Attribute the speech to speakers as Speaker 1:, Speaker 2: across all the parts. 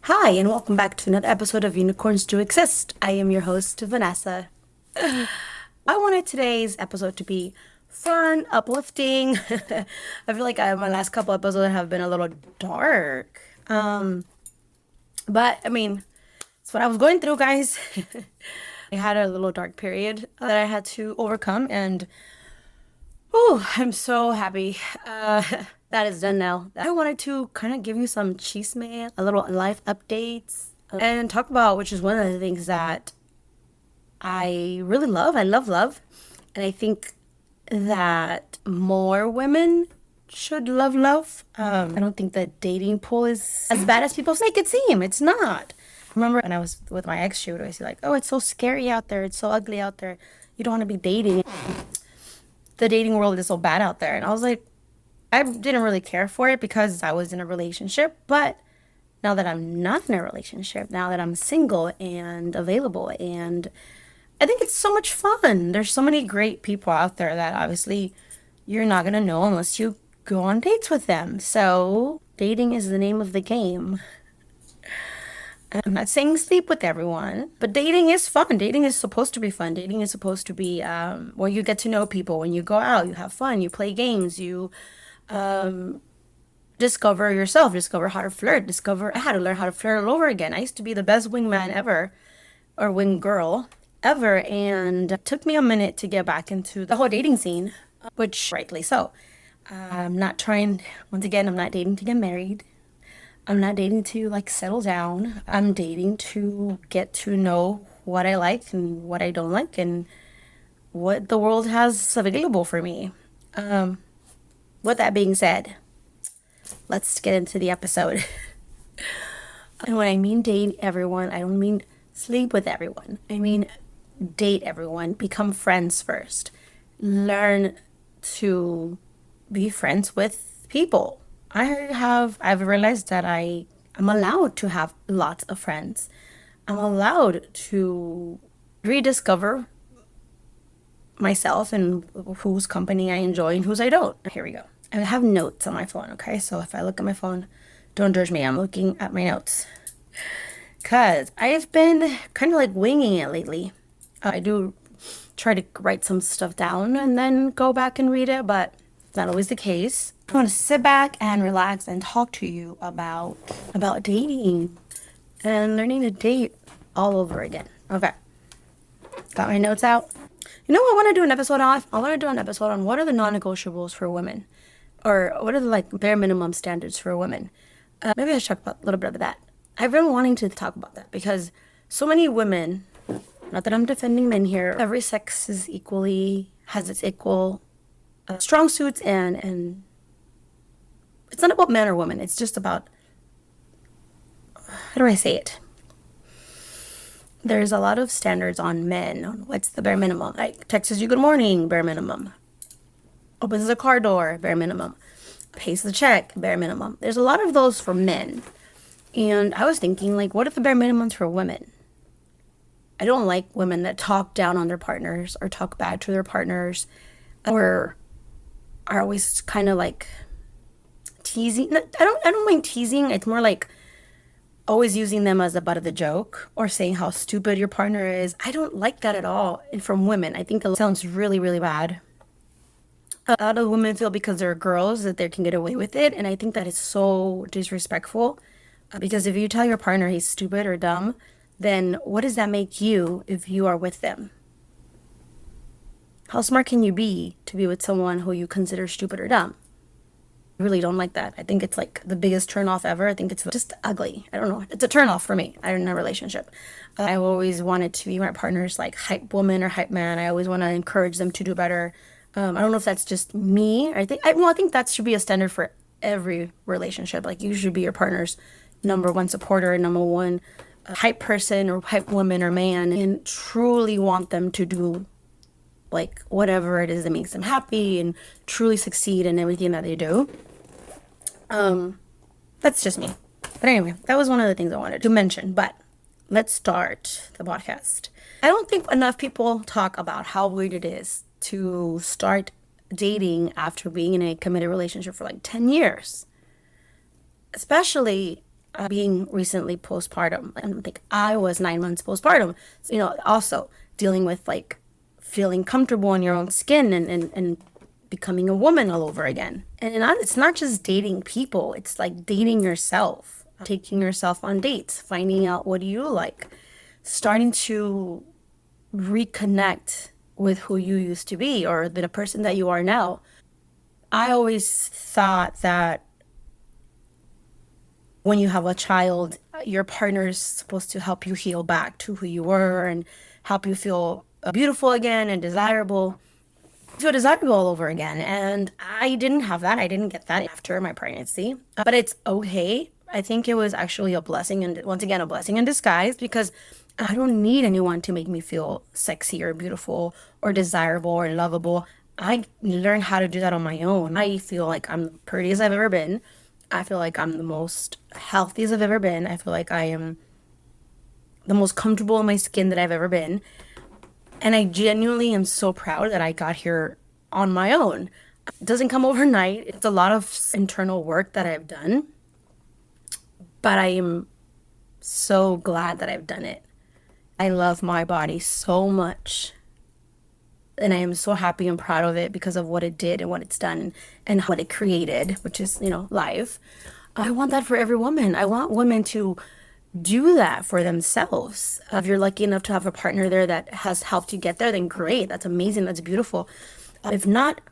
Speaker 1: Hi, and welcome back to another episode of Unicorns Do Exist. I am your host, Vanessa. I wanted today's episode to be fun, uplifting. I feel like my last couple episodes have been a little dark. But I mean, it's what I was going through, guys. I had a little dark period that I had to overcome, and oh, I'm so happy that is done now. I wanted to kind of give you some chisme, a little life updates, and talk about which is one of the things that I really love. I love love, and I think that more women should love love. I don't think the dating pool is as bad as people make it seem. It's not. Remember when I was with my ex, she would always be like, "Oh, it's so scary out there. It's so ugly out there. You don't want to be dating. The dating world is so bad out there." And I was like, I didn't really care for it because I was in a relationship. But now that I'm not in a relationship, now that I'm single and available, and I think it's so much fun. There's so many great people out there that obviously you're not going to know unless you go on dates with them. So dating is the name of the game. I'm not saying sleep with everyone, but dating is fun. Dating is supposed to be fun. Dating is supposed to be where you get to know people. When you go out, you have fun, you play games, you discover yourself, discover how to flirt, discover. I had to learn how to flirt all over again. I used to be the best wingman ever, or wing girl ever, and it took me a minute to get back into the whole dating scene, which rightly so. I'm not trying, once again, I'm not dating to get married. I'm not dating to like settle down. I'm dating to get to know what I like and what I don't like and what the world has available for me. With that being said, let's get into the episode. And when I mean date everyone, I don't mean sleep with everyone. I mean date everyone, become friends first. Learn to be friends with people. I've realized that I'm allowed to have lots of friends. I'm allowed to rediscover myself and whose company I enjoy and whose I don't. Here we go. I have notes on my phone, okay? So if I look at my phone, don't judge me. I'm looking at my notes. Because I've been kind of like winging it lately. I do try to write some stuff down and then go back and read it, but it's not always the case. I want to sit back and relax and talk to you about dating and learning to date all over again. Okay. Got my notes out. You know what I want to do an episode on? I want to do an episode on what are the non-negotiables for women, or what are the like bare minimum standards for women. Maybe I should talk about a little bit of that. I've been wanting to talk about that because so many women, not that I'm defending men here, every sex is equally, has its equal strong suits, and it's not about men or women. It's just about, how do I say it? There's a lot of standards on men on what's the bare minimum. Like texts you good morning, bare minimum. Opens the car door, bare minimum. Pays the check, bare minimum. There's a lot of those for men. And I was thinking, like, what are the bare minimums for women? I don't like women that talk down on their partners or talk bad to their partners or are always kind of like teasing. I don't mind teasing. It's more like always using them as the butt of the joke or saying how stupid your partner is. I don't like that at all. And from women, I think it sounds really, really bad. A lot of women feel because they're girls that they can get away with it. And I think that is so disrespectful. Because if you tell your partner he's stupid or dumb, then what does that make you if you are with them? How smart can you be to be with someone who you consider stupid or dumb? I really don't like that. I think it's like the biggest turn off ever. I think it's just ugly. I don't know. It's a turn off for me. I'm in a relationship. I always wanted to be my partner's like hype woman or hype man. I always want to encourage them to do better. I don't know if that's just me. I think that should be a standard for every relationship. Like you should be your partner's number one supporter, number one hype person or hype woman or man, and truly want them to do like whatever it is that makes them happy and truly succeed in everything that they do. That's just me. But anyway, that was one of the things I wanted to mention. But let's start the podcast. I don't think enough people talk about how weird it is to start dating after being in a committed relationship for like 10 years. Especially being recently postpartum. I don't think I was 9 months postpartum. So, also dealing with like feeling comfortable in your own skin and becoming a woman all over again. And it's not just dating people, it's like dating yourself, taking yourself on dates, finding out what do you like, starting to reconnect with who you used to be or the person that you are now. I always thought that when you have a child, your partner is supposed to help you heal back to who you were and help you feel beautiful again and feel desirable all over again. And I didn't have that. I didn't get that after my pregnancy, but it's okay. I think it was actually a blessing, and once again, a blessing in disguise, because I don't need anyone to make me feel sexy or beautiful or desirable or lovable. I learned how to do that on my own. I feel like I'm the prettiest I've ever been. I feel like I'm the most healthiest I've ever been. I feel like I am the most comfortable in my skin that I've ever been. And I genuinely am so proud that I got here on my own. It doesn't come overnight. It's a lot of internal work that I've done. But I am so glad that I've done it. I love my body so much. And I am so happy and proud of it because of what it did and what it's done and what it created, which is, life. I want that for every woman. I want women to do that for themselves. If you're lucky enough to have a partner there that has helped you get there, then great. That's amazing. That's beautiful. If not,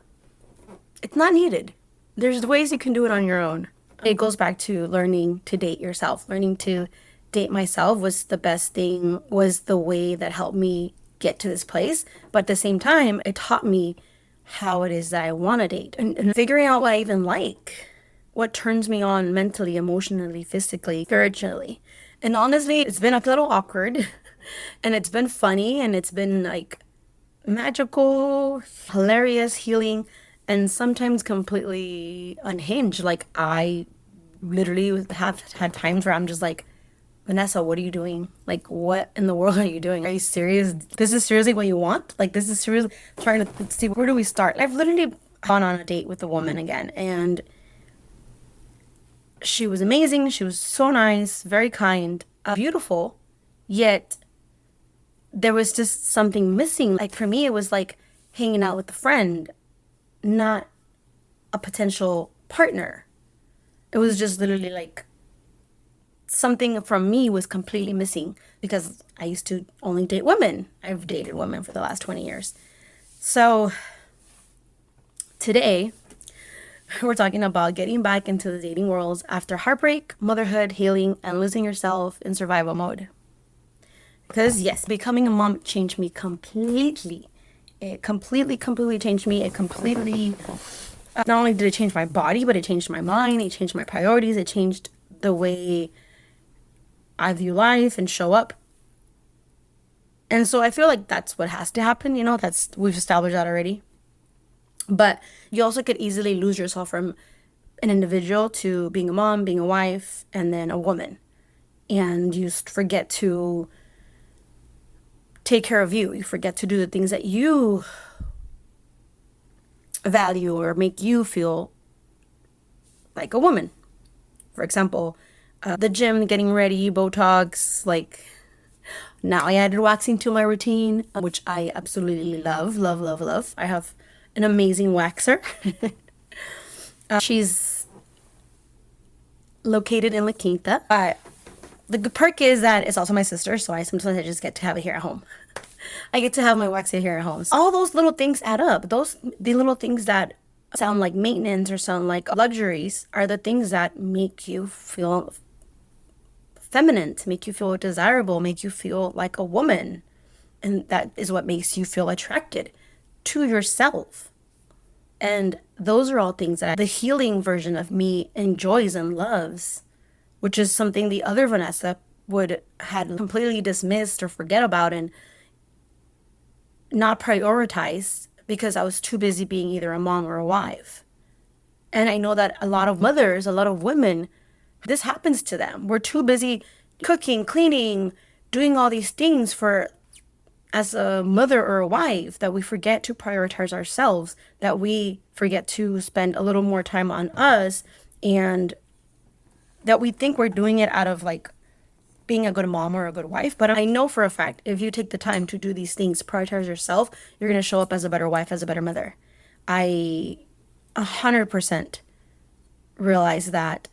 Speaker 1: it's not needed. There's ways you can do it on your own. It goes back to learning to date yourself. Learning to date myself was the best thing, was the way that helped me get to this place. But at the same time, it taught me how it is that I want to date and figuring out what I even like, what turns me on mentally, emotionally, physically, spiritually. And honestly, it's been a little awkward and it's been funny and it's been like magical, hilarious, healing, and sometimes completely unhinged. Like I literally have had times where I'm just like, Vanessa, what are you doing? Like, what in the world are you doing? Are you serious? This is seriously what you want? Like, this is seriously trying to see, where do we start? I've literally gone on a date with a woman again, and she was amazing. She was so nice, very kind, beautiful, yet there was just something missing. Like, for me, it was like hanging out with a friend, not a potential partner. It was just literally like something from me was completely missing because I used to only date women. I've dated women for the last 20 years. So today we're talking about getting back into the dating world after heartbreak, motherhood, healing, and losing yourself in survival mode. Because yes, becoming a mom changed me completely. It completely changed me. It completely, not only did it change my body, but it changed my mind. It changed my priorities. It changed the way I view life and show up. And so I feel like that's what has to happen, we've established that already. But you also could easily lose yourself from an individual to being a mom, being a wife, and then a woman. And you forget to take care of you. You forget to do the things that you value or make you feel like a woman. For example, the gym, getting ready, Botox, like now I added waxing to my routine, which I absolutely love, love, love, love. I have an amazing waxer. She's located in La Quinta. But the good perk is that it's also my sister, so sometimes I just get to have it here at home. I get to have my waxer here at home. So all those little things add up. The little things that sound like maintenance or sound like luxuries are the things that make you feel feminine, make you feel desirable, make you feel like a woman. And that is what makes you feel attracted to yourself. And those are all things that the healing version of me enjoys and loves, which is something the other Vanessa had completely dismissed or forget about and not prioritize because I was too busy being either a mom or a wife. And I know that a lot of mothers, a lot of women, this happens to them. We're too busy cooking, cleaning, doing all these things as a mother or a wife that we forget to prioritize ourselves, that we forget to spend a little more time on us and that we think we're doing it out of like being a good mom or a good wife. But I know for a fact, if you take the time to do these things, prioritize yourself, you're going to show up as a better wife, as a better mother. I 100% realize that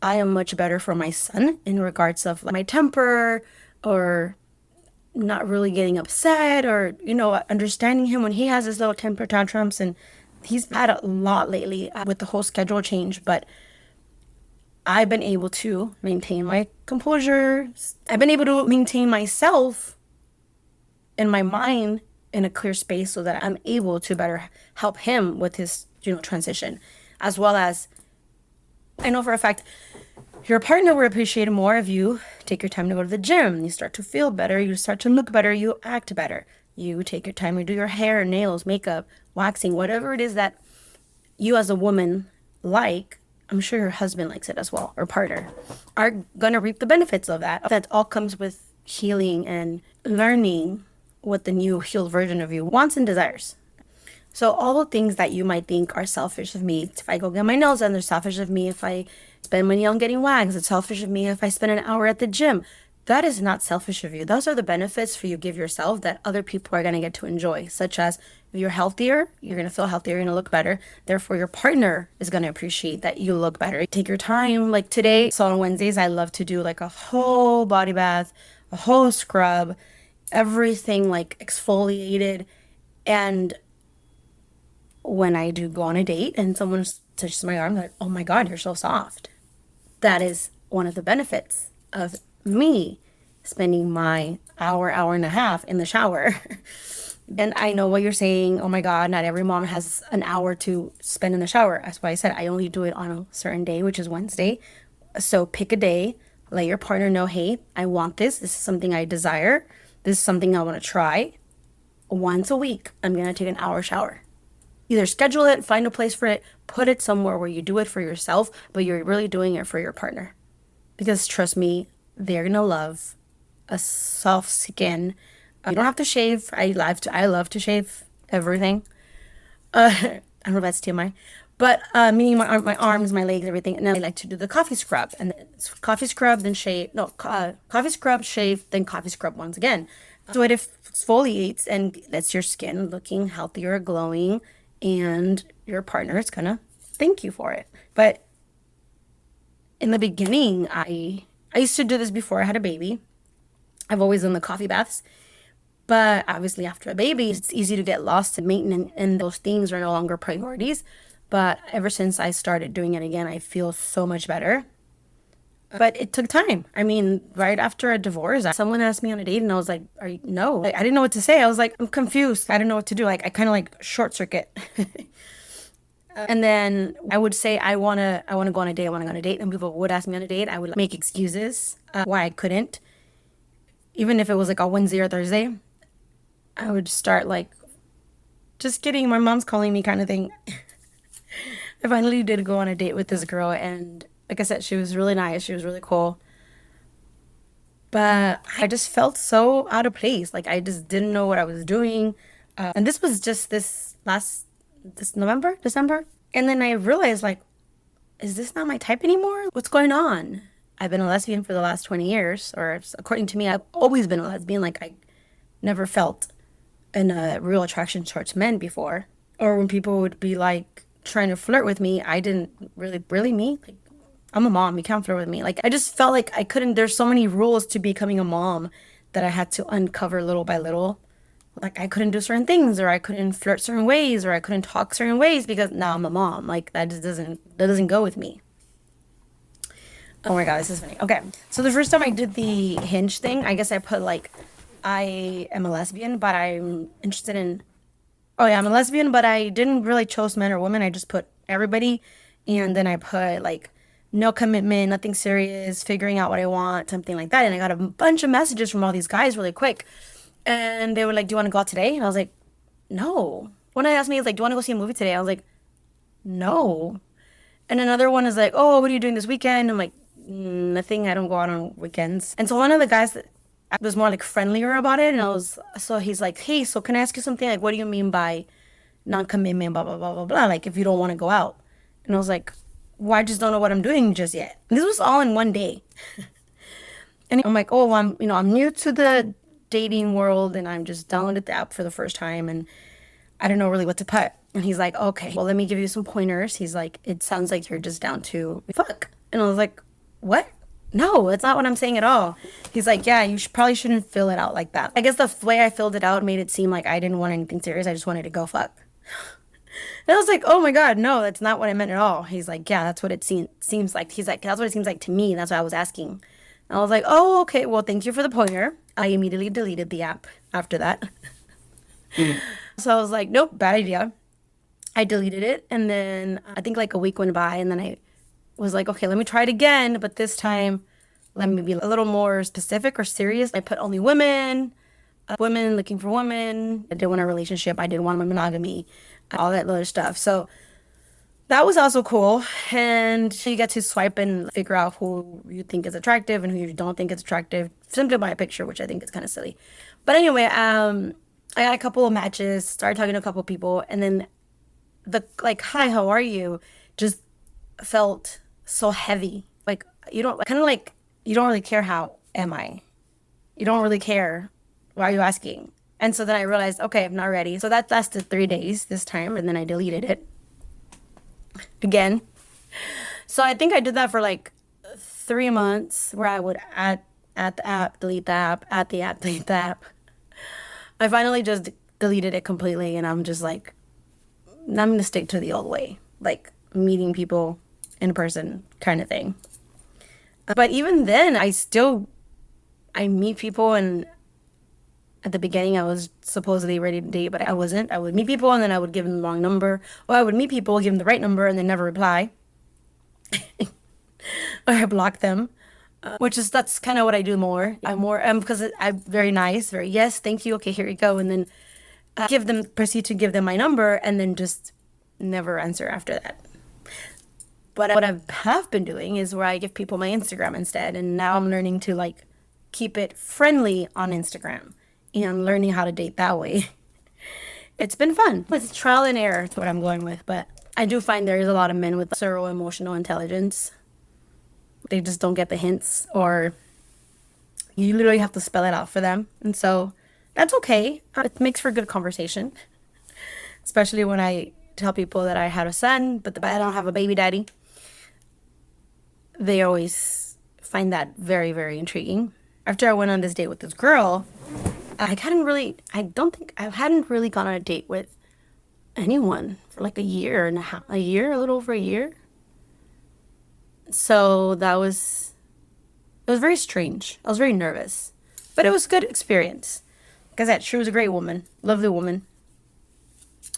Speaker 1: I am much better for my son in regards of like, my temper, or not really getting upset, or, understanding him when he has his little temper tantrums. And he's had a lot lately with the whole schedule change, but I've been able to maintain my composure. I've been able to maintain myself and my mind in a clear space so that I'm able to better help him with his, transition. As well as, I know for a fact, your partner will appreciate more if you take your time to go to the gym. You start to feel better. You start to look better. You act better. You take your time to do your hair, nails, makeup, waxing, whatever it is that you as a woman like. I'm sure your husband likes it as well, or partner, are going to reap the benefits of that. That all comes with healing and learning what the new healed version of you wants and desires. So all the things that you might think are selfish of me, if I go get my nails done, they're selfish of me. If I spend money on getting wax, it's selfish of me. If I spend an hour at the gym, that is not selfish of you. Those are the benefits for you give yourself that other people are going to get to enjoy, such as if you're healthier, you're going to feel healthier, you're going to look better. Therefore, your partner is going to appreciate that you look better. Take your time. Like today, so on Wednesdays, I love to do like a whole body bath, a whole scrub, everything like exfoliated. And when I do go on a date and someone touches my arm, like, oh my God, you're so soft. That is one of the benefits of me spending my hour and a half in the shower. And I know what you're saying. Oh my God, not every mom has an hour to spend in the shower. That's why I said I only do it on a certain day, which is Wednesday. So pick a day, let your partner know, hey, I want this. This is something I desire. This is something I want to try. Once a week, I'm going to take an hour shower. Either schedule it, find a place for it, put it somewhere where you do it for yourself, but you're really doing it for your partner. Because trust me, they're going to love a soft skin. You don't have to shave. I love to shave everything. I don't know if that's TMI. But meaning my arms, my legs, everything. And then I like to do the coffee scrub. And it's coffee scrub, then shave. No, coffee scrub, shave, then coffee scrub once again. So it exfoliates and lets your skin looking healthier, glowing. And your partner is gonna thank you for it. But in the beginning, I used to do this before I had a baby. I've always done the coffee baths. But obviously after a baby, it's easy to get lost in maintenance, and those things are no longer priorities. But ever since I started doing it again, I feel so much better. But it took time. I mean, right after a divorce, someone asked me on a date and I was like, no. Like, I didn't know what to say. I was like, I'm confused. I don't know what to do. Like, I kind of like short circuit. And then I would say, I want to go on a date. I want to go on a date. And people would ask me on a date. I would make excuses why I couldn't. Even if it was like a Wednesday or Thursday, I would start like, just kidding, my mom's calling me kind of thing. I finally did go on a date with this girl, and like I said, she was really nice. She was really cool. But I just felt so out of place. Like I just didn't know what I was doing. And this was just this November, December. And then I realized, like, is this not my type anymore? What's going on? I've been a lesbian for the last 20 years, or according to me, I've always been a lesbian. Like I never felt a real attraction towards men before. Or when people would be like trying to flirt with me, I didn't really me. Like, I'm a mom. You can't flirt with me. Like, I just felt like I couldn't. There's so many rules to becoming a mom that I had to uncover little by little. Like, I couldn't do certain things, or I couldn't flirt certain ways, or I couldn't talk certain ways because now I'm a mom. Like, that doesn't go with me. Oh my God, this is funny. Okay, so the first time I did the Hinge thing, I guess I put like, I am a lesbian, but I'm interested in. Oh yeah, I'm a lesbian, but I didn't really choose men or women. I just put everybody, and then I put like, no commitment, nothing serious, figuring out what I want, something like that. And I got a bunch of messages from all these guys really quick. And they were like, do you want to go out today? And I was like, no. One guy asked me, like, do you want to go see a movie today? I was like, no. And another one is like, oh, what are you doing this weekend? I'm like, nothing. I don't go out on weekends. And so one of the guys that was more like friendlier about it. And so he's like, hey, so can I ask you something? Like, what do you mean by non-commitment, blah, blah, blah, blah, blah. Like, if you don't want to go out. And I was like, well, I just don't know what I'm doing just yet. This was all in one day. And I'm like, oh, well, I'm new to the dating world and I'm just downloaded the app for the first time and I don't know really what to put. And he's like, okay, well, let me give you some pointers. He's like, it sounds like you're just down to fuck. And I was like, what? No, that's not what I'm saying at all. He's like, yeah, probably shouldn't fill it out like that. I guess the way I filled it out made it seem like I didn't want anything serious. I just wanted to go fuck. And I was like, oh my God, no, that's not what I meant at all. He's like, yeah, that's what it seems like. He's like, that's what it seems like to me. That's what I was asking. And I was like, oh, okay, well, thank you for the pointer. I immediately deleted the app after that. So I was like, nope, bad idea. I deleted it. And then I think like a week went by and then I was like, okay, let me try it again. But this time, let me be a little more specific or serious. I put only women, women looking for women. I didn't want a relationship. I didn't want monogamy, all that other stuff. So that was also cool. And you get to swipe and figure out who you think is attractive and who you don't think is attractive simply by a picture, which I think is kind of silly. But anyway, I got a couple of matches, started talking to a couple of people, and then the like, hi, how are you? Just felt so heavy. Like you don't kind of like you don't really care how am I? You don't really care. Why are you asking? And so then I realized, okay, I'm not ready. So that lasted 3 days this time, and then I deleted it again. So I think I did that for like 3 months, where I would add the app, delete the app, add the app, delete the app. I finally just deleted it completely, and I'm just like, I'm gonna stick to the old way, like meeting people in person kind of thing. But even then, I meet people, and at the beginning, I was supposedly ready to date, but I wasn't. I would meet people, and then I would give them the wrong number. Or I would meet people, give them the right number, and then never reply. Or I block them. That's kind of what I do more. I'm more because I'm very nice, very yes, thank you, okay, here you go, and then proceed to give them my number, and then just never answer after that. But what I have been doing is where I give people my Instagram instead, and now I'm learning to like keep it friendly on Instagram and learning how to date that way. It's been fun. It's trial and error. That's what I'm going with, but I do find there is a lot of men with zero emotional intelligence. They just don't get the hints, or you literally have to spell it out for them. And so that's okay. It makes for good conversation, especially when I tell people that I had a son, but I don't have a baby daddy. They always find that very, very intriguing. After I went on this date with this girl, I don't think I hadn't really gone on a date with anyone for like a year and a half, a little over a year. So it was very strange. I was very nervous, but it was a good experience. Like I said, she was a great woman, lovely woman.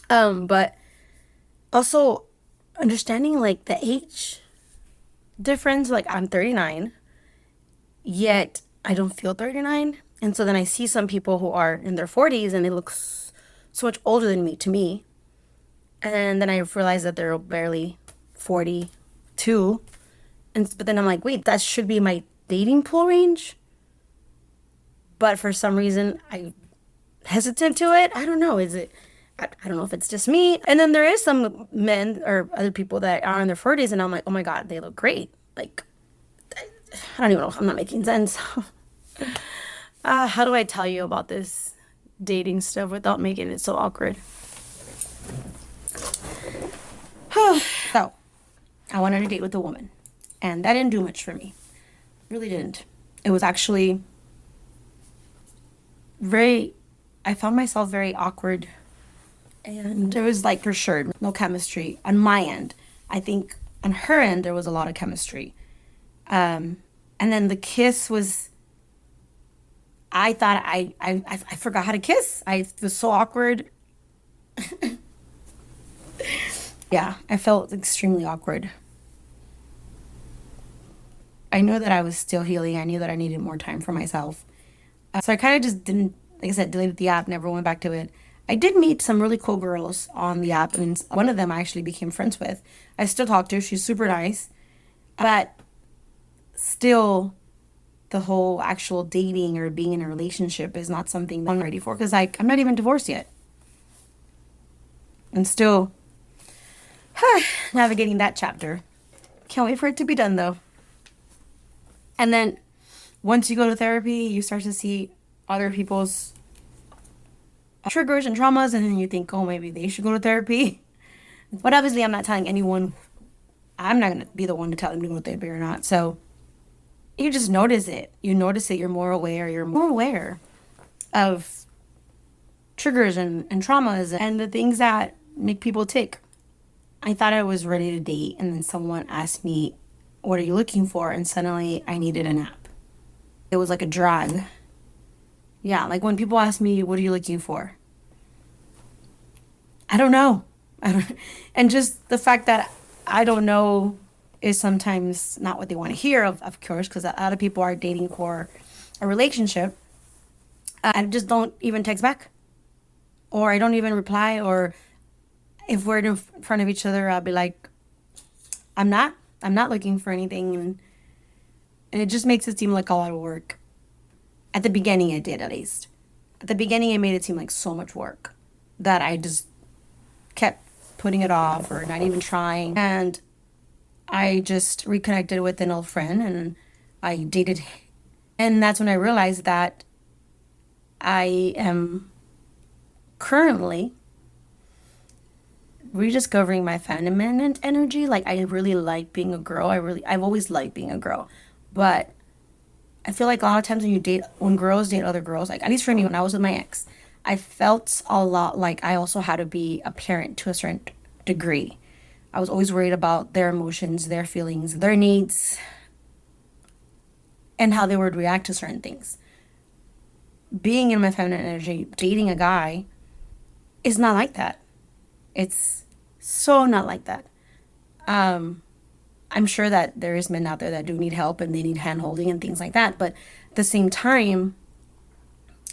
Speaker 1: But also understanding like the age difference, like I'm 39, yet I don't feel 39. And so then I see some people who are in their 40s and they look so much older than me, to me. And then I realize that they're barely 42. But then I'm like, wait, that should be my dating pool range. But for some reason, I'm hesitant to it. I don't know. I don't know if it's just me. And then there is some men or other people that are in their 40s, and I'm like, oh my God, they look great. Like, I don't even know if I'm not making sense. How do I tell you about this dating stuff without making it so awkward? So, I went on a date with a woman, and that didn't do much for me. Really didn't. It was actually I found myself very awkward, and there was like for sure no chemistry on my end. I think on her end there was a lot of chemistry. And then the kiss was, I thought I forgot how to kiss. I was so awkward. Yeah, I felt extremely awkward. I knew that I was still healing. I knew that I needed more time for myself. So I kind of just didn't, like I said, deleted the app, never went back to it. I did meet some really cool girls on the app, and one of them I actually became friends with. I still talk to her. She's super nice. But still, the whole actual dating or being in a relationship is not something that I'm ready for, because I'm not even divorced yet. And still navigating that chapter. Can't wait for it to be done though. And then once you go to therapy, you start to see other people's triggers and traumas, and then you think, oh, maybe they should go to therapy. But obviously, I'm not telling anyone, I'm not going to be the one to tell them to go to therapy or not. So you just notice it. You notice it, you're more aware. You're more aware of triggers and traumas and the things that make people tick. I thought I was ready to date, and then someone asked me, what are you looking for? And suddenly I needed a nap. It was like a drag. Yeah, like when people ask me, what are you looking for? I don't know. I don't, and just the fact that I don't know is sometimes not what they want to hear, of course, because a lot of people are dating for a relationship. I just don't even text back, or I don't even reply, or if we're in front of each other, I'll be like, I'm not looking for anything. And it just makes it seem like a lot of work. At the beginning, it did, at least. At the beginning, it made it seem like so much work that I just kept putting it off or not even trying. And I just reconnected with an old friend and I dated. And that's when I realized that I am currently rediscovering my feminine energy. Like, I really like being a girl. I've always liked being a girl. But I feel like a lot of times when girls date other girls, like at least for me, when I was with my ex, I felt a lot like I also had to be a parent to a certain degree. I was always worried about their emotions, their feelings, their needs, and how they would react to certain things. Being in my feminine energy, dating a guy is not like that. It's so not like that. I'm sure that there is men out there that do need help and they need hand holding and things like that. But at the same time,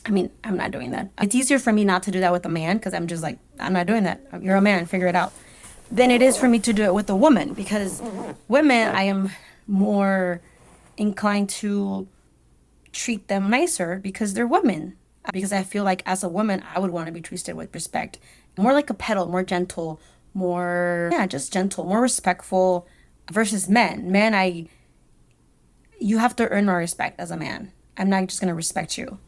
Speaker 1: I mean, I'm not doing that. It's easier for me not to do that with a man because I'm just like, I'm not doing that. You're a man, figure it out. Than it is for me to do it with a woman because women, I am more inclined to treat them nicer because they're women. Because I feel like as a woman, I would want to be treated with respect. More like a petal, more gentle, more, yeah, just gentle, more respectful versus men. You have to earn my respect as a man. I'm not just going to respect you.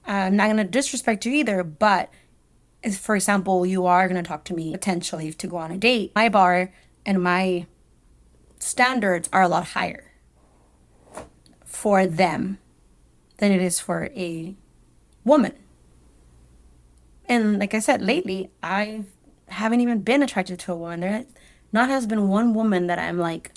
Speaker 1: I'm not going to disrespect you either, but if, for example, you are going to talk to me potentially to go on a date, my bar and my standards are a lot higher for them than it is for a woman. And like I said, lately, I haven't even been attracted to a woman. There not has been one woman that I'm like,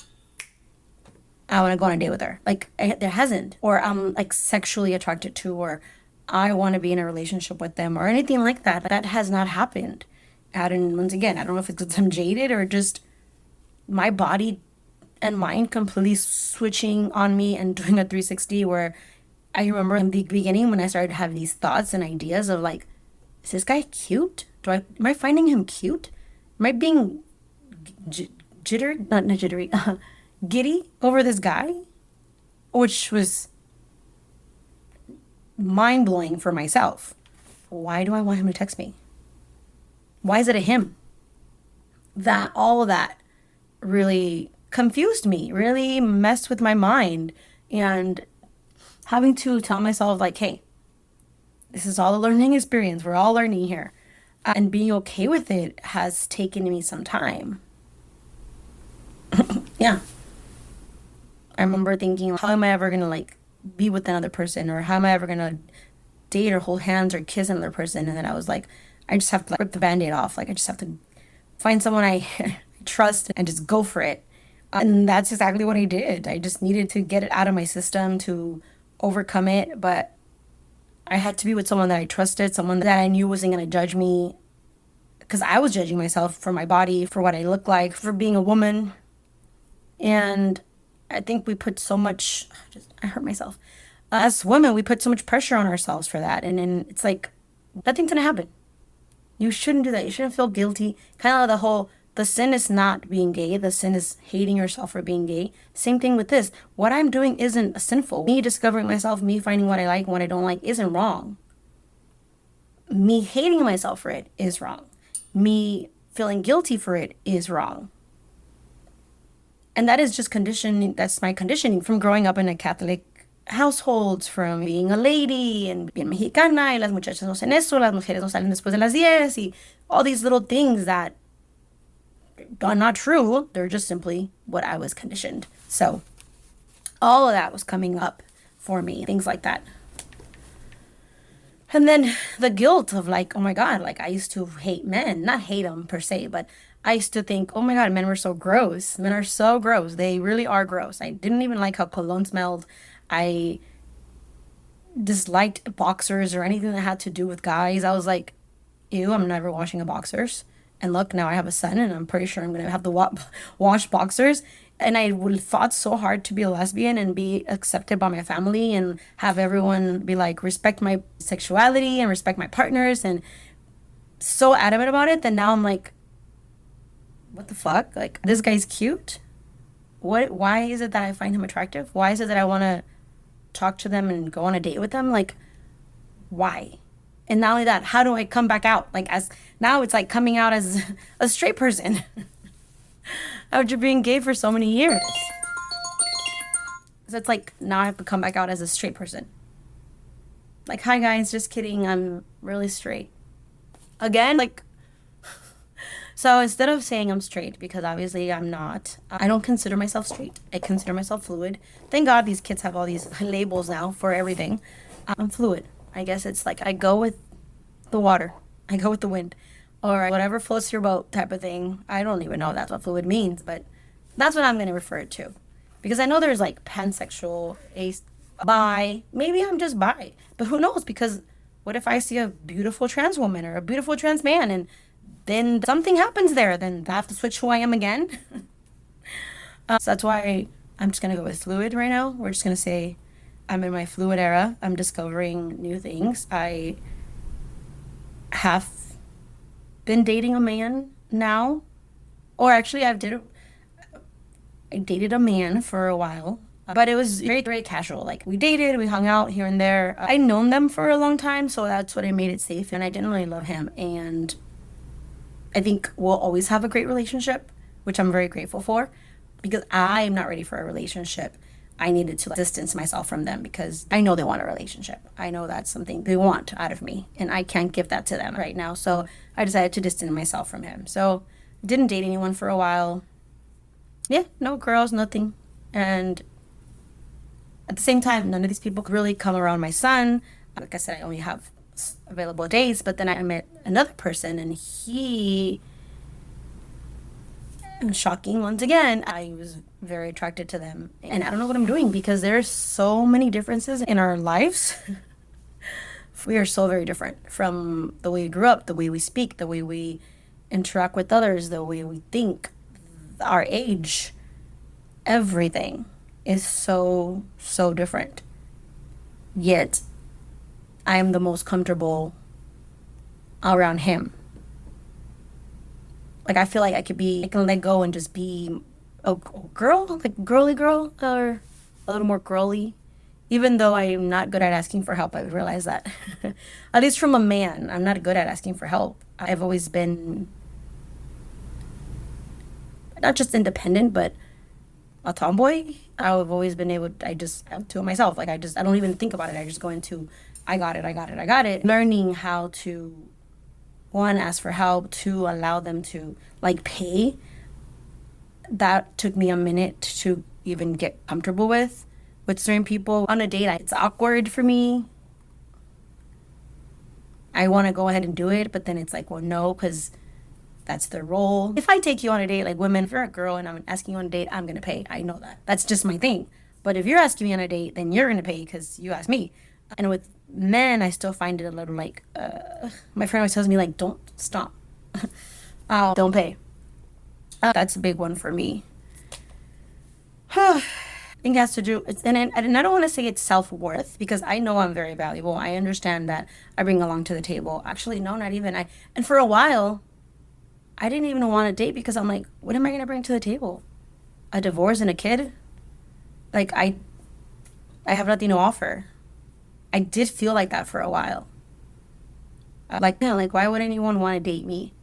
Speaker 1: I want to go on a date with her. Like, there hasn't. Or I'm like sexually attracted to, or I want to be in a relationship with them, or anything like that. That has not happened. And once again, I don't know if it's because I'm jaded or just my body and mind completely switching on me and doing a 360 where I remember in the beginning when I started having these thoughts and ideas of like, is this guy cute? Am I finding him cute? Am I being jittery? Not jittery. Giddy over this guy? Which was mind-blowing for myself. Why do I want him to text me? Why is it a him? All of that really confused me, really messed with my mind. And having to tell myself like, hey, this is all a learning experience. We're all learning here. And being okay with it has taken me some time. Yeah. I remember thinking, how am I ever going to like be with another person? Or how am I ever going to date or hold hands or kiss another person? And then I was like, I just have to like rip the Band-Aid off. Like I just have to find someone I trust and just go for it. And that's exactly what I did. I just needed to get it out of my system to overcome it. But I had to be with someone that I trusted, someone that I knew wasn't going to judge me. Because I was judging myself for my body, for what I look like, for being a woman. And I think we put so much, I hurt myself. As women, we put so much pressure on ourselves for that. And then it's like, nothing's going to happen. You shouldn't do that. You shouldn't feel guilty. Kind of the sin is not being gay. The sin is hating yourself for being gay. Same thing with this. What I'm doing isn't sinful. Me discovering myself, me finding what I like and what I don't like isn't wrong. Me hating myself for it is wrong. Me feeling guilty for it is wrong. And that is just conditioning. That's my conditioning from growing up in a Catholic household, from being a lady and being mexicana, y las muchachas no hacen eso, las mujeres no salen después de las 10, y all these little things that are not true. They're just simply what I was conditioned. So all of that was coming up for me, things like that. And then the guilt of like, oh my God, like I used to hate men, not hate them per se, but I used to think, oh my God, men were so gross. Men are so gross. They really are gross. I didn't even like how cologne smelled. I disliked boxers or anything that had to do with guys. I was like, ew, I'm never washing a boxers. And look, now I have a son and I'm pretty sure I'm going to have to wash boxers. And I would fought so hard to be a lesbian and be accepted by my family and have everyone be like, respect my sexuality and respect my partners, and so adamant about it that now I'm like, what the fuck? Like, this guy's cute. Why is it that I find him attractive? Why is it that I want to talk to them and go on a date with them? Like, why? And not only that, how do I come back out? Like, as now it's like coming out as a straight person after being gay for so many years. So it's like now I have to come back out as a straight person. Like, hi guys, just kidding, I'm really straight. Again, like, so instead of saying I'm straight, because obviously I'm not, I don't consider myself straight. I consider myself fluid. Thank God these kids have all these labels now for everything. I'm fluid. I guess it's like I go with the water. I go with the wind. Or whatever floats your boat type of thing. I don't even know if that's what fluid means, but that's what I'm going to refer it to. Because I know there's like pansexual, bi. Maybe I'm just bi. But who knows? Because what if I see a beautiful trans woman or a beautiful trans man and then something happens there? Then I have to switch who I am again. So that's why I'm just going to go with fluid right now. We're just going to say I'm in my fluid era. I'm discovering new things. I have been dating a man now, or actually I dated a man for a while, but it was very, very casual. Like, we dated, we hung out here and there. I'd known them for a long time, so that's what I made it safe, and I didn't really love him, and I think we'll always have a great relationship, which I'm very grateful for, because I'm not ready for a relationship. I needed to distance myself from them because I know they want a relationship. I know that's something they want out of me, and I can't give that to them right now. So I decided to distance myself from him. So didn't date anyone for a while. Yeah, no girls, nothing. And at the same time, none of these people could really come around my son. Like I said, I only have available dates, but then I met another person, and he, shocking once again, I was very attracted to them. And I don't know what I'm doing because there's so many differences in our lives. We are so very different from the way we grew up, the way we speak, the way we interact with others, the way we think, our age. Everything is so, so different. Yet, I am the most comfortable around him. Like, I feel like I can let go and just be a girl, like girly girl, or a little more girly. Even though I'm not good at asking for help, I realize that. At least from a man, I'm not good at asking for help. I've always been not just independent, but a tomboy. I've always been able, I just have to it myself. Like, I don't even think about it. I just go into, I got it. Learning how to, one, ask for help, two, allow them to like pay. That took me a minute to even get comfortable with certain people. On a date, it's awkward for me. I want to go ahead and do it, but then it's like, well, no, because that's their role. If I take you on a date, like women, if you're a girl and I'm asking you on a date, I'm going to pay. I know that. That's just my thing. But if you're asking me on a date, then you're going to pay because you asked me. And with men, I still find it a little like, my friend always tells me, like, don't stop. Don't pay. That's a big one for me. I think it has to do, and I don't want to say it's self-worth because I know I'm very valuable. I understand that I bring a lot to the table. Actually, no, not even. And for a while, I didn't even want to date because I'm like, what am I going to bring to the table? A divorce and a kid? Like, I have nothing to offer. I did feel like that for a while. Like, yeah, like, why would anyone want to date me?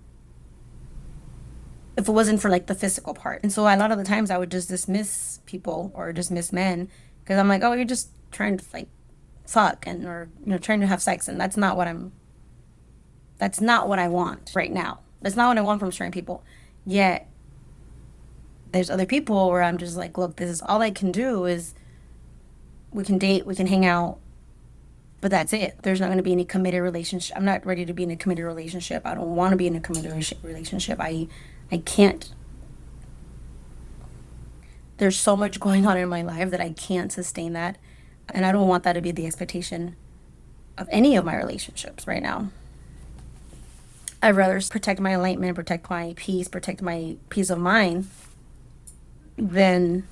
Speaker 1: if it wasn't for like the physical part. And so a lot of the times I would just dismiss people or dismiss men because I'm like, oh, you're just trying to like fuck and or trying to have sex, and that's not what I want right now. That's not what I want from certain people. Yet there's other people where I'm just like, look, this is all I can do is we can date, we can hang out, but that's it. There's not going to be any committed relationship. I'm not ready to be in a committed relationship. I don't want to be in a committed relationship. I can't. There's so much going on in my life that I can't sustain that. And I don't want that to be the expectation of any of my relationships right now. I'd rather protect my enlightenment, protect my peace, protect my peace of mind than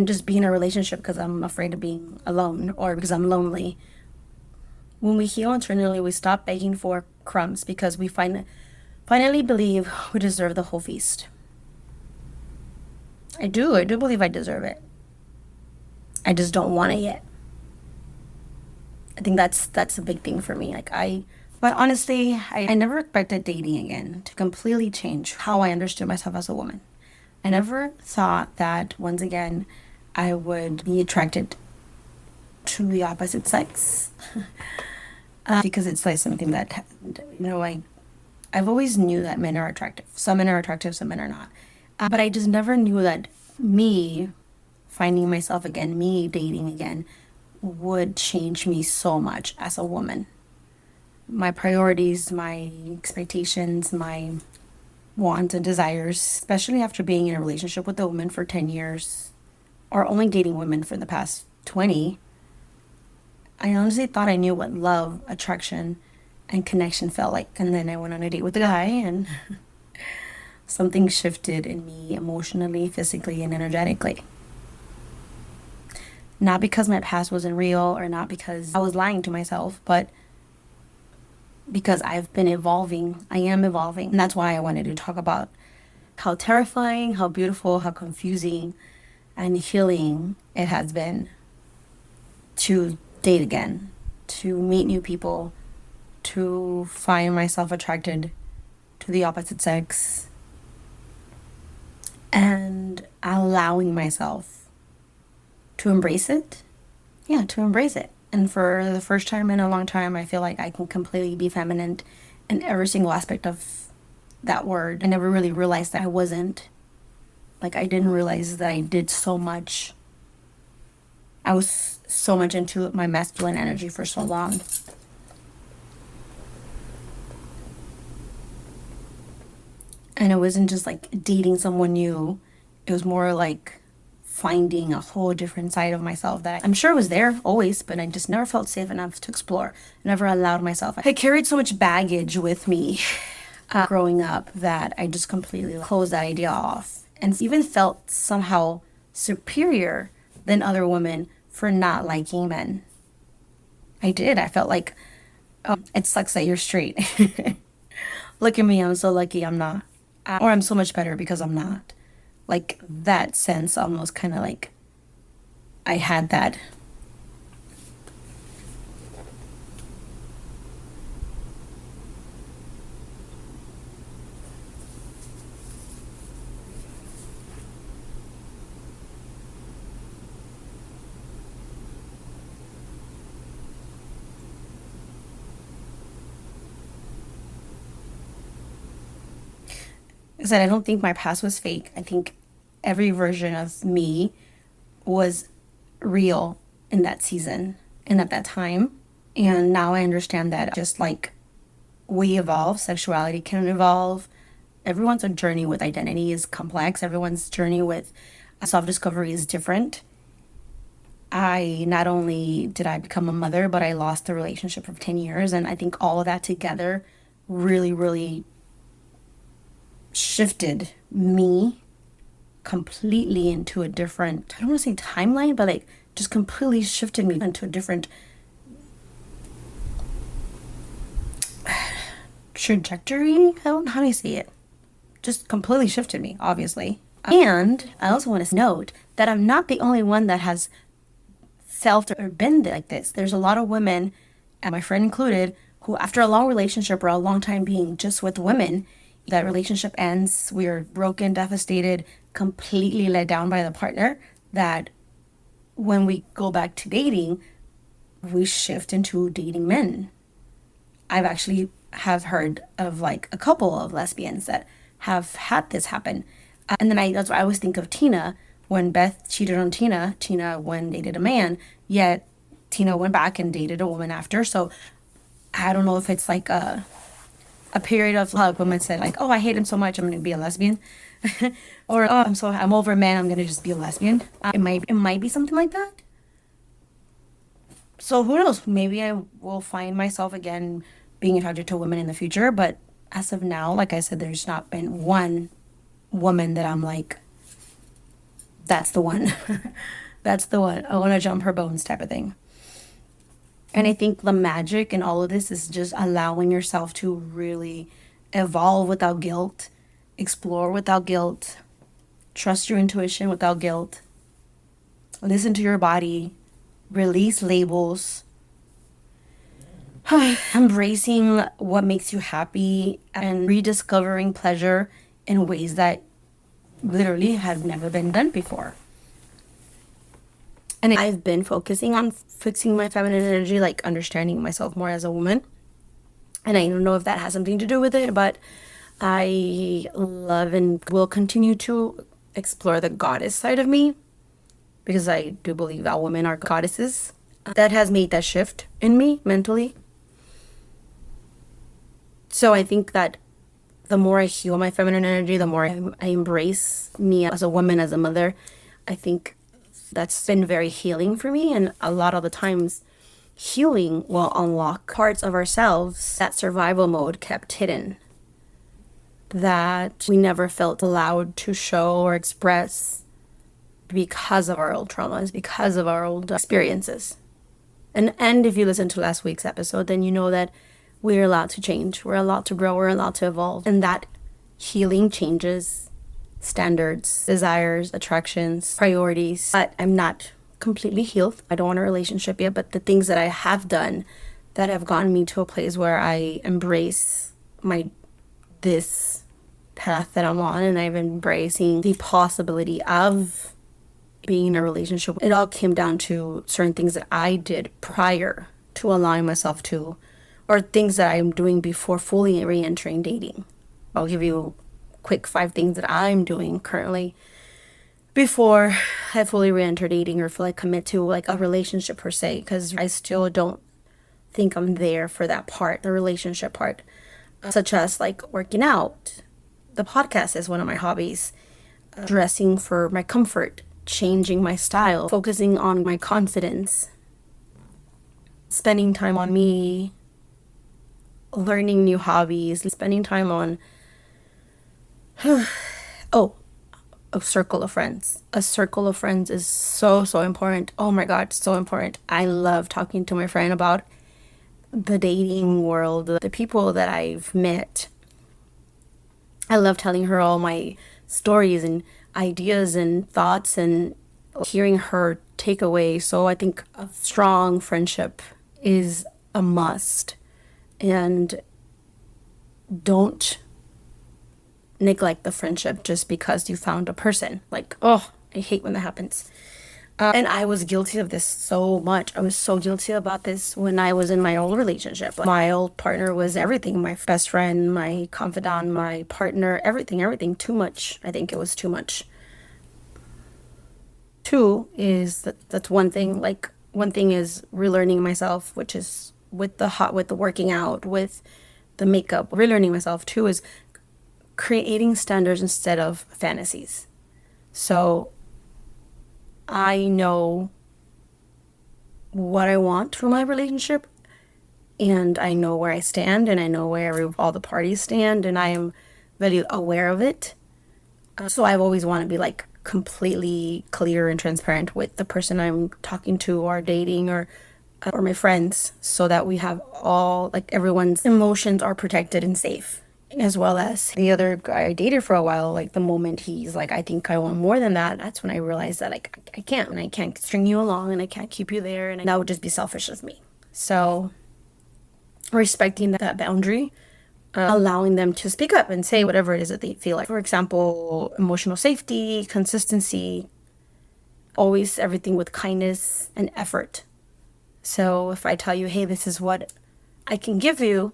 Speaker 1: just be in a relationship because I'm afraid of being alone or because I'm lonely. When we heal internally, we stop begging for crumbs because we finally believe we deserve the whole feast. I do believe I deserve it. I just don't want it yet. I think that's a big thing for me. But honestly, I never expected dating again to completely change how I understood myself as a woman. I never thought that once again I would be attracted to the opposite sex because it's like something that I've always knew that men are attractive. Some men are attractive, some men are not. But I just never knew that me finding myself again, me dating again, would change me so much as a woman. My priorities, my expectations, my wants and desires, especially after being in a relationship with a woman for 10 years or only dating women for the past 20, I honestly thought I knew what love, attraction, and connection felt like. And then I went on a date with a guy and something shifted in me emotionally, physically, and energetically. Not because my past wasn't real or not because I was lying to myself, but because I've been evolving. I am evolving. And that's why I wanted to talk about how terrifying, how beautiful, how confusing, and healing it has been to date again, to meet new people, to find myself attracted to the opposite sex, and allowing myself to embrace it. Yeah, to embrace it. And for the first time in a long time, I feel like I can completely be feminine in every single aspect of that word. I never really realized that I wasn't. Like, I didn't realize that I did so much. I was so much into my masculine energy for so long. And it wasn't just like dating someone new. It was more like finding a whole different side of myself that I'm sure was there always, but I just never felt safe enough to explore. Never allowed myself. I carried so much baggage with me growing up that I just completely closed that idea off and even felt somehow superior than other women for not liking men. I did. I felt like, oh, it sucks that you're straight. Look at me. I'm so lucky I'm not. Or I'm so much better because I'm not. Like that sense almost kind of like I had that. I said I don't think my past was fake. I think every version of me was real in that season and at that time. And now I understand that just like we evolve, sexuality can evolve. Everyone's journey with identity is complex. Everyone's journey with self-discovery is different. I not only did I become a mother, but I lost the relationship for 10 years. And I think all of that together really, really shifted me completely into a different, I don't want to say timeline, but like just completely shifted me into a different trajectory. I don't know how do you say it. Just completely shifted me, obviously. And I also want to note that I'm not the only one that has felt or been like this. There's a lot of women, and my friend included, who after a long relationship or a long time being just with women, that relationship ends, we're broken, devastated, completely let down by the partner, that when we go back to dating, we shift into dating men. I've actually have heard of like a couple of lesbians that have had this happen. And then that's why I always think of Tina when Beth cheated on Tina. Tina when dated a man, yet Tina went back and dated a woman after. So I don't know if it's like a period of love. Women said like, "Oh, I hate him so much, I'm gonna be a lesbian," or "Oh, I'm over man, I'm gonna just be a lesbian." It might be something like that. So who knows? Maybe I will find myself again being attracted to women in the future. But as of now, like I said, there's not been one woman that I'm like, that's the one. That's the one. I want to jump her bones type of thing. And I think the magic in all of this is just allowing yourself to really evolve without guilt, explore without guilt, trust your intuition without guilt, listen to your body, release labels, embracing what makes you happy, and rediscovering pleasure in ways that literally have never been done before. And I've been focusing on fixing my feminine energy, like understanding myself more as a woman. And I don't know if that has something to do with it, but I love and will continue to explore the goddess side of me because I do believe that women are goddesses. That has made that shift in me mentally. So I think that the more I heal my feminine energy, the more I embrace me as a woman, as a mother, I think that's been very healing for me. And a lot of the times, healing will unlock parts of ourselves that survival mode kept hidden, that we never felt allowed to show or express because of our old traumas, because of our old experiences. And if you listen to last week's episode, then you know that we're allowed to change, we're allowed to grow, we're allowed to evolve. And that healing changes standards, desires, attractions, priorities. But I'm not completely healed. I don't want a relationship yet, but the things that I have done that have gotten me to a place where I embrace this path that I'm on, and I'm embracing the possibility of being in a relationship. It all came down to certain things that I did prior to allowing myself to, or things that I'm doing before fully re-entering dating. I'll give you quick 5 things that I'm doing currently before I fully re-enter dating or feel like commit to like a relationship per se, because I still don't think I'm there for that part, the relationship part, such as like working out. The podcast is one of my hobbies. Dressing for my comfort, changing my style, focusing on my confidence, spending time on me, learning new hobbies, spending time on oh, a circle of friends. A circle of friends is so, so important. Oh my God, so important. I love talking to my friend about the dating world, the people that I've met. I love telling her all my stories and ideas and thoughts and hearing her takeaway. So I think a strong friendship is a must. And don't neglect the friendship just because you found a person. Like, oh, I hate when that happens. And I was guilty of this so much. I was so guilty about this when I was in my old relationship. Like, my old partner was everything, my best friend, my confidant, my partner, everything. Too much. I think it was too much. 2 is that's one thing. Like, one thing is relearning myself, which is with the working out, with the makeup, relearning myself. 2 is creating standards instead of fantasies. So I know what I want from my relationship, and I know where I stand, and I know where all the parties stand, and I am very aware of it. So I've always wanted to be like completely clear and transparent with the person I'm talking to or dating or my friends, so that we have all, like, everyone's emotions are protected and safe. As well as the other guy I dated for a while, like the moment he's like, I think I want more than that, that's when I realized that like I can't, and I can't string you along, and I can't keep you there, and that would just be selfish of me. So respecting that boundary allowing them to speak up and say whatever it is that they feel like. For example, emotional safety, consistency, always everything with kindness and effort. So if I tell you, hey, this is what I can give you,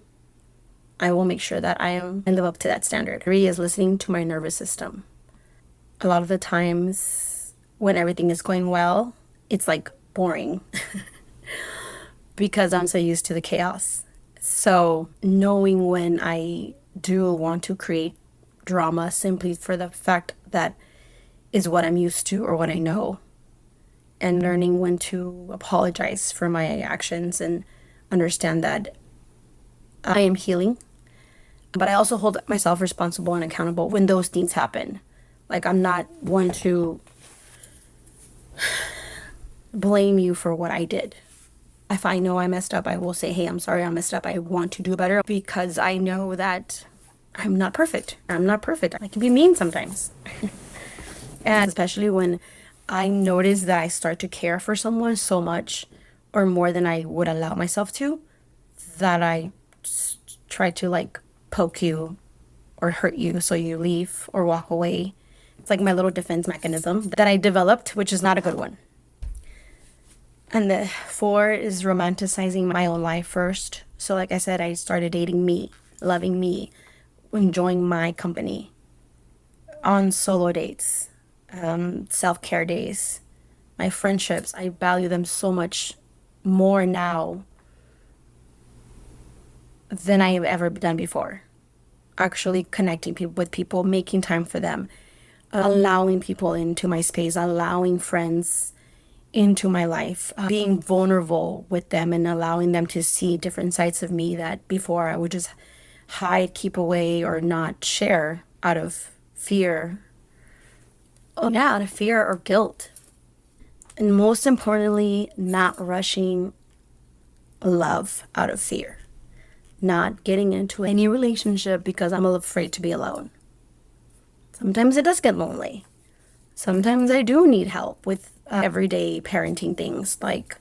Speaker 1: I will make sure that I live up to that standard. Three is listening to my nervous system. A lot of the times when everything is going well, it's like boring because I'm so used to the chaos. So knowing when I do want to create drama simply for the fact that is what I'm used to or what I know, and learning when to apologize for my actions and understand that I am healing, but I also hold myself responsible and accountable when those things happen. Like, I'm not one to blame you for what I did. If I know I messed up, I will say, hey, I'm sorry I messed up. I want to do better, because I know that I'm not perfect. I'm not perfect. I can be mean sometimes. And especially when I notice that I start to care for someone so much or more than I would allow myself to, that I try to like poke you or hurt you so you leave or walk away. It's like my little defense mechanism that I developed, which is not a good one. And the four is romanticizing my own life first. So like I said, I started dating me, loving me, enjoying my company, on solo dates, self-care days, my friendships. I value them so much more now than I have ever done before. Actually connecting people with people, making time for them, allowing people into my space, allowing friends into my life, being vulnerable with them and allowing them to see different sides of me that before I would just hide, keep away, or not share out of fear. Oh, yeah, out of fear or guilt. And most importantly, not rushing love out of fear. Not getting into any relationship because I'm afraid to be alone. Sometimes it does get lonely. Sometimes I do need help with everyday parenting things like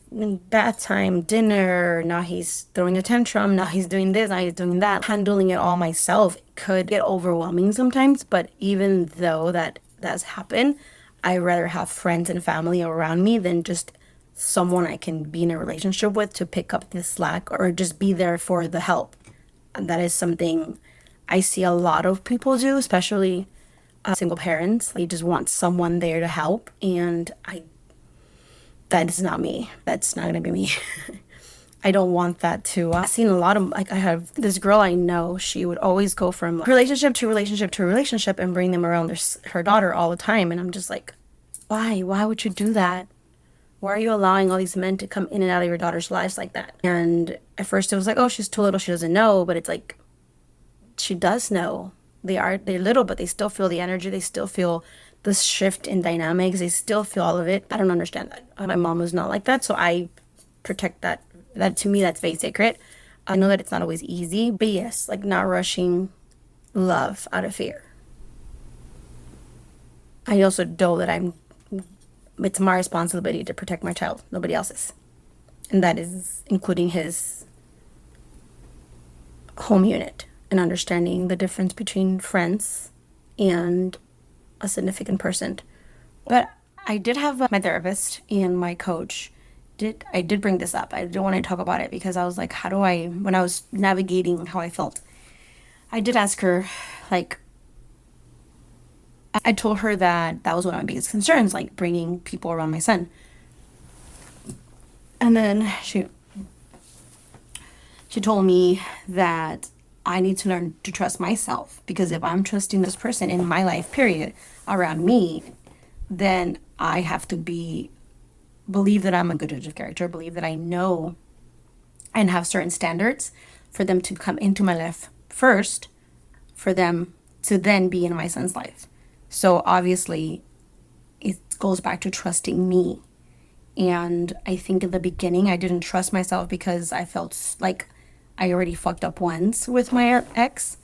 Speaker 1: bath time, dinner. Now he's throwing a tantrum. Now he's doing this. Now he's doing that. Handling it all myself could get overwhelming sometimes. But even though that does happen, I rather have friends and family around me than just someone I can be in a relationship with to pick up the slack or just be there for the help. And that is something I see a lot of people do, especially single parents. They just want someone there to help, and that is not me. That's not gonna be me. I don't want that to. I've seen a lot of, like, I have this girl I know, she would always go from relationship to relationship to relationship and bring them around her daughter all the time. And I'm just like, why? Why would you do that? Why are you allowing all these men to come in and out of your daughter's lives like that? And at first it was like, oh, she's too little, she doesn't know. But it's like, she does know. They're little, but they still feel the energy. They still feel the shift in dynamics. They still feel all of it. I don't understand that. My mom was not like that, so I protect that. That, to me, that's very sacred. I know that it's not always easy, but yes, like not rushing love out of fear. I also know that it's my responsibility to protect my child, nobody else's. And that is including his home unit and understanding the difference between friends and a significant person. But I did have my therapist and my coach. I did bring this up. I didn't want to talk about it because I was like, when I was navigating how I felt, I did ask her, like, I told her that was one of my biggest concerns, like bringing people around my son. And then she told me that I need to learn to trust myself, because if I'm trusting this person in my life, period, around me, then I have to believe that I'm a good judge of character, believe that I know and have certain standards for them to come into my life first, for them to then be in my son's life. So obviously it goes back to trusting me. And I think in the beginning I didn't trust myself because I felt like I already fucked up once with my ex,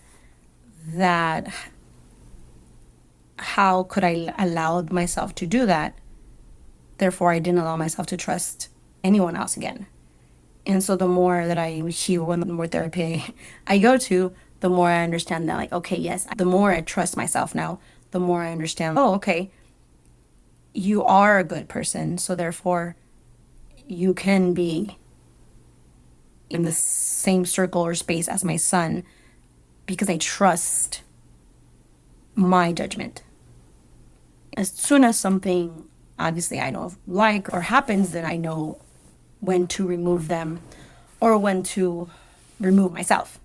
Speaker 1: that how could I allow myself to do that? Therefore, I didn't allow myself to trust anyone else again. And so the more that I heal and the more therapy I go to, the more I understand that, like, okay, yes, the more I trust myself now, the more I understand, oh, okay, you are a good person. So therefore, you can be in the same circle or space as my son because I trust my judgment. As soon as something, obviously, I don't like or happens, then I know when to remove them or when to remove myself.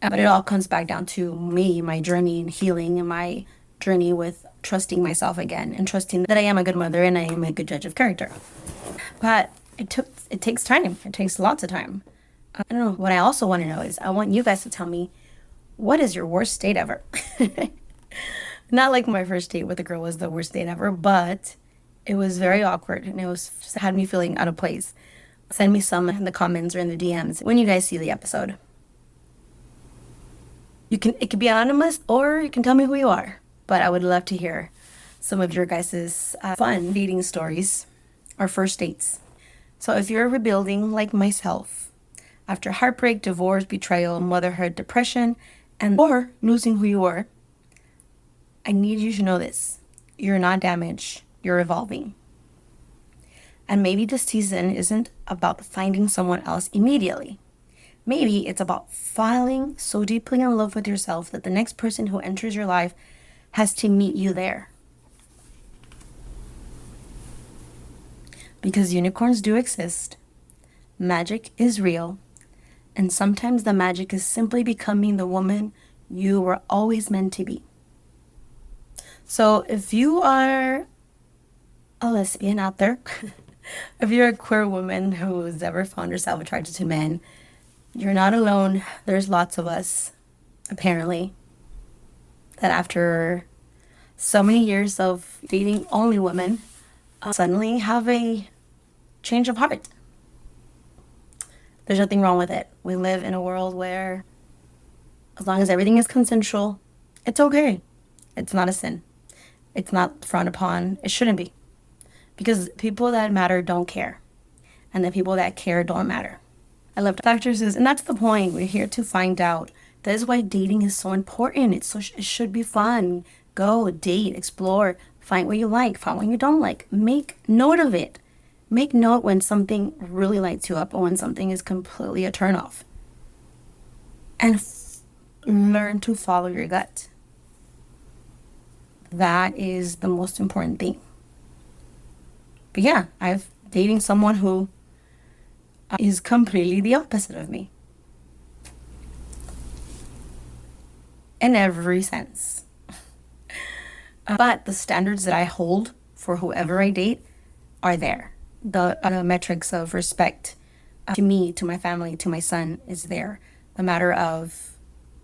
Speaker 1: But it all comes back down to me, my journey in healing, and my journey with trusting myself again and trusting that I am a good mother and I am a good judge of character. But it takes time. It takes lots of time. I don't know. What I also want to know is I want you guys to tell me, what is your worst date ever? Not like my first date with a girl was the worst date ever, but it was very awkward and it was just had me feeling out of place. Send me some in the comments or in the DMs when you guys see the episode. It could be anonymous or you can tell me who you are, but I would love to hear some of your guys' fun dating stories or first dates. So if you're rebuilding like myself after heartbreak, divorce, betrayal, motherhood, depression, and or losing who you are, I need you to know this. You're not damaged. You're evolving. And maybe this season isn't about finding someone else immediately. Maybe it's about falling so deeply in love with yourself that the next person who enters your life has to meet you there. Because unicorns do exist, magic is real, and sometimes the magic is simply becoming the woman you were always meant to be. So if you are a lesbian out there, if you're a queer woman who's ever found herself attracted to men, you're not alone. There's lots of us, apparently, that after so many years of dating only women, suddenly have a change of heart. There's nothing wrong with it. We live in a world where, as long as everything is consensual, it's okay. It's not a sin. It's not frowned upon. It shouldn't be. Because people that matter don't care. And the people that care don't matter. I love Dr. Seuss, and that's the point. We're here to find out. That is why dating is so important. It should be fun. Go, date, explore, find what you like, find what you don't like. Make note of it. Make note when something really lights you up or when something is completely a turnoff. And learn to follow your gut. That is the most important thing. But yeah, I've dating someone who is completely the opposite of me. In every sense. But the standards that I hold for whoever I date are there. The metrics of respect to me, to my family, to my son is there. The matter of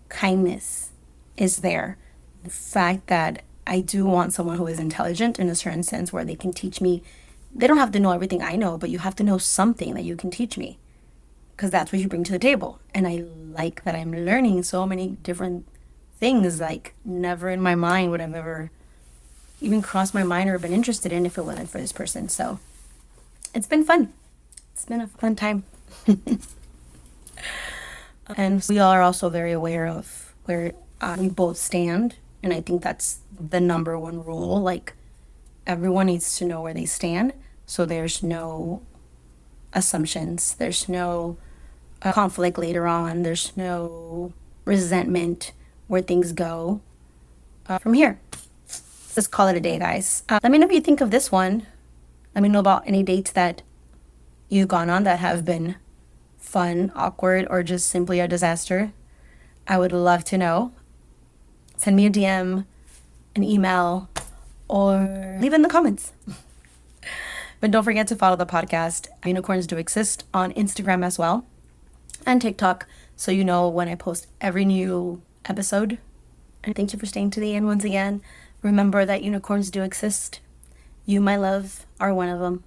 Speaker 1: kindness is there. The fact that I do want someone who is intelligent in a certain sense where they can teach me. They don't have to know everything I know, but you have to know something that you can teach me. Because that's what you bring to the table. And I like that I'm learning so many different things, like never in my mind would I've ever even crossed my mind or been interested in if it wasn't for this person. So it's been fun. It's been a fun time. And we are also very aware of where we both stand. And I think that's the number one rule. Like, everyone needs to know where they stand. So there's no assumptions. There's no conflict later on. There's no resentment where things go from here. Let's call it a day, guys. Let me know what you think of this one. Let me know about any dates that you've gone on that have been fun, awkward, or just simply a disaster. I would love to know. Send me a DM, an email, or leave it in the comments. But don't forget to follow the podcast. Unicorns Do Exist on Instagram as well, and TikTok, so you know when I post every new episode. And thank you for staying to the end once again. Remember that unicorns do exist. You, my love, are one of them.